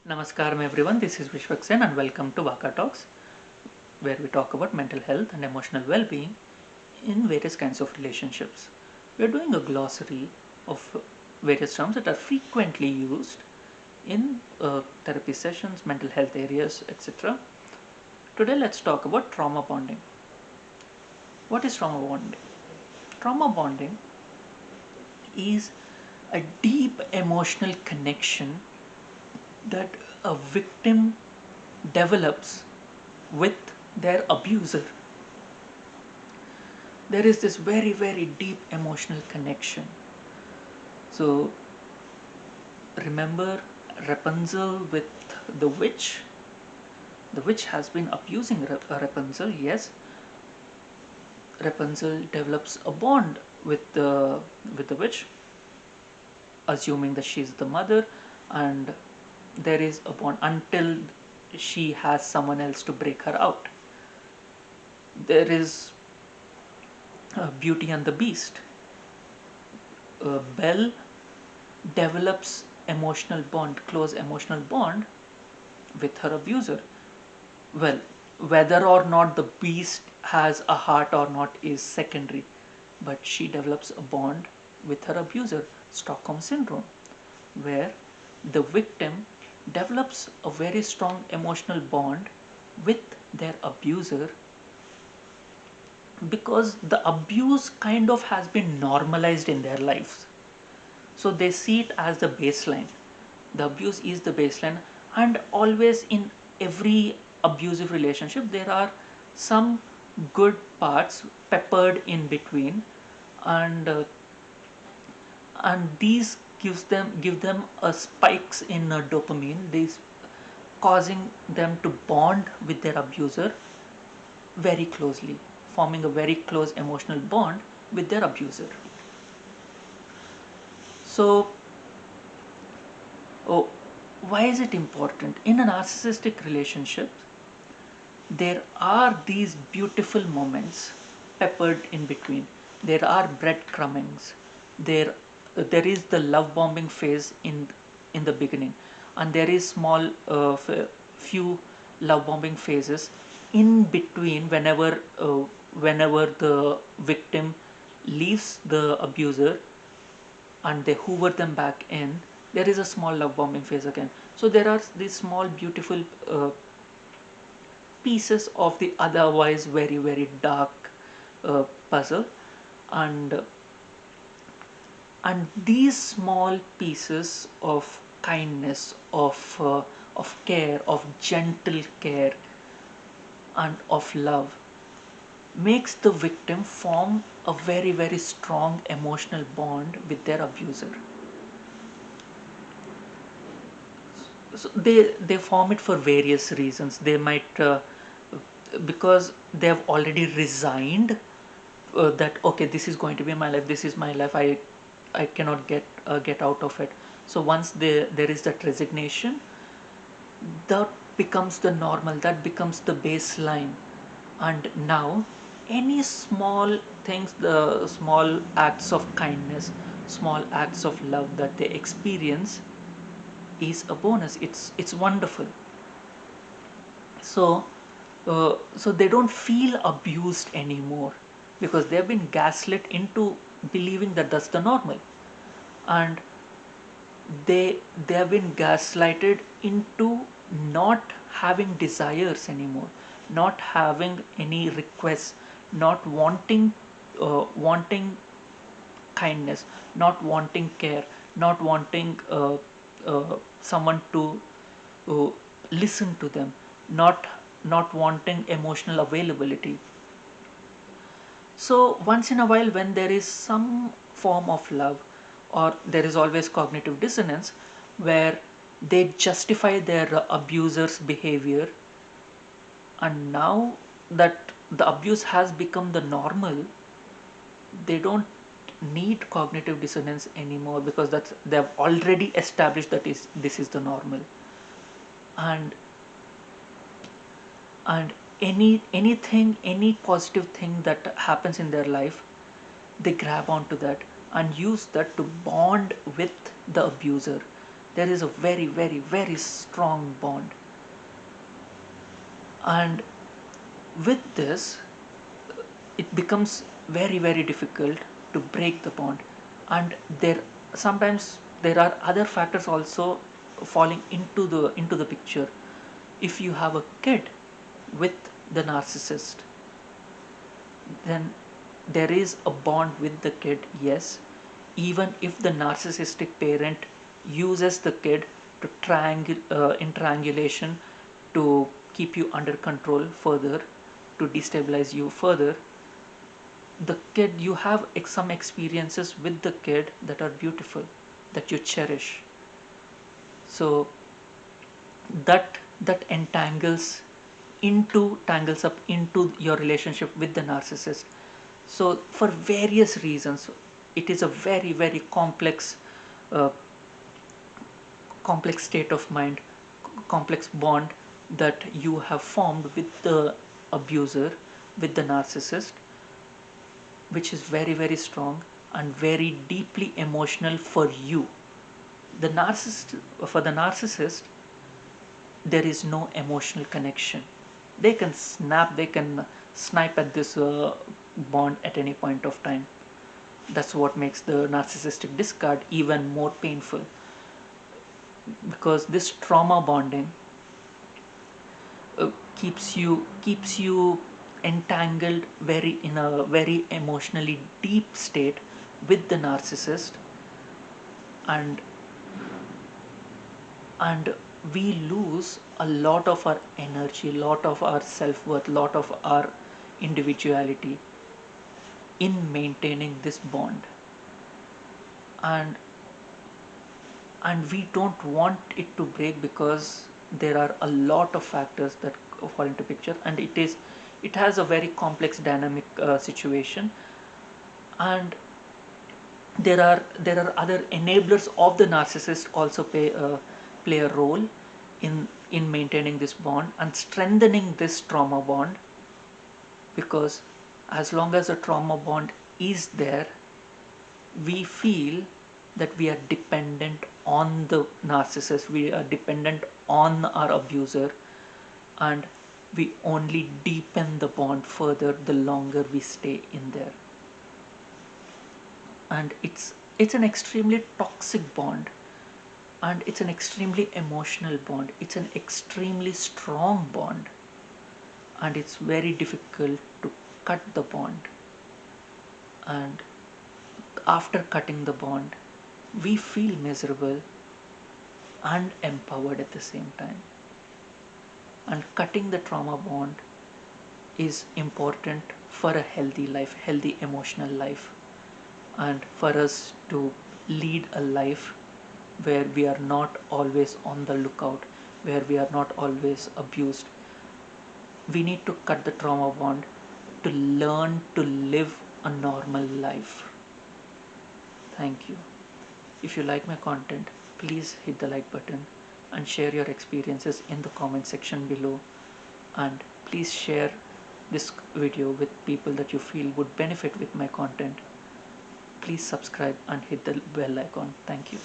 Namaskaram everyone, this is Vishwaksen and welcome to Vaka Talks, where we talk about mental health and emotional well-being in various kinds of relationships. We are doing a glossary of various terms that are frequently used in therapy sessions, mental health areas, etc. Today let's talk about trauma bonding. What is trauma bonding? Trauma bonding is a deep emotional connection that a victim develops with their abuser. There is this very deep emotional connection. So remember Rapunzel with the witch. The witch has been abusing Rapunzel. Yes, Rapunzel develops a bond with the witch, assuming that she's the mother, and there is a bond until she has someone else to break her out. There is Beauty and the Beast. Belle develops close emotional bond with her abuser. Well, whether or not the beast has a heart or not is secondary, but she develops a bond with her abuser, Stockholm Syndrome, where the victim develops a very strong emotional bond with their abuser because the abuse kind of has been normalized in their lives. So they see it as the baseline. The abuse is the baseline, and always in every abusive relationship, there are some good parts peppered in between, and these give them a spikes in dopamine. These causing them to bond with their abuser very closely, forming a very close emotional bond with their abuser. So oh, why is it important? In a narcissistic relationship, there are these beautiful moments peppered in between. There are breadcrumbings. There is the love bombing phase in the beginning, and there is few love bombing phases in between. Whenever the victim leaves the abuser and they hoover them back in, there is a small love bombing phase again. So there are these small beautiful pieces of the otherwise very dark puzzle, and these small pieces of kindness, of care, of gentle care, and of love makes the victim form a very strong emotional bond with their abuser. So they form it for various reasons. They might because they have already resigned, that okay, this is going to be my life, this is my life, I cannot get out of it. So once there is that resignation, that becomes the normal, that becomes the baseline. And now any small things, the small acts of kindness, small acts of love that they experience is a bonus. It's wonderful. So they don't feel abused anymore because they've been gaslit into believing that that's the normal, and they have been gaslighted into not having desires anymore, not having any requests, not wanting kindness, not wanting care, not wanting someone to uh, listen to them, not wanting emotional availability. So once in a while, when there is some form of love, or there is always cognitive dissonance where they justify their abuser's behavior, and now that the abuse has become the normal, they don't need cognitive dissonance anymore because that's they've already established that is this is the normal. and and any positive thing that happens in their life, they grab onto that and use that to bond with the abuser. there is a very, very, very strong bond. And with this, it becomes very, very difficult to break the bond. And there sometimes there are other factors also falling into the picture. If you have a kid with the narcissist, then there is a bond with the kid, yes, even if the narcissistic parent uses the kid to in triangulation to keep you under control further, to destabilize you further. The kid, you have some experiences with the kid that are beautiful, that you cherish. So that tangles up into your relationship with the narcissist. So for various reasons, it is a very, very uh, complex state of mind, complex bond that you have formed with the abuser, with the narcissist, which is very, very strong and very deeply emotional for you. The narcissist, for the narcissist, there is no emotional connection. They can snipe at this bond at any point of time. That's what makes the narcissistic discard even more painful, because this trauma bonding keeps you entangled very in a very emotionally deep state with the narcissist. And and we lose a lot of our energy, lot of our self-worth, lot of our individuality in maintaining this bond. And and we don't want it to break, because there are a lot of factors that fall into picture, and it has a very complex dynamic situation. And there are other enablers of the narcissist also play a role in maintaining this bond and strengthening this trauma bond, because as long as a trauma bond is there, we feel that we are dependent on the narcissist, we are dependent on our abuser, and we only deepen the bond further the longer we stay in there. And it's an extremely toxic bond, and it's an extremely emotional bond, it's an extremely strong bond, and it's very difficult to cut the bond. And after cutting the bond, we feel miserable and empowered at the same time. And cutting the trauma bond is important for a healthy life, healthy emotional life, and for us to lead a life where we are not always on the lookout, where we are not always abused. We need to cut the trauma bond to learn to live a normal life. Thank you. If you like my content, please hit the like button and share your experiences in the comment section below. And please share this video with people that you feel would benefit with my content. Please subscribe and hit the bell icon. Thank you.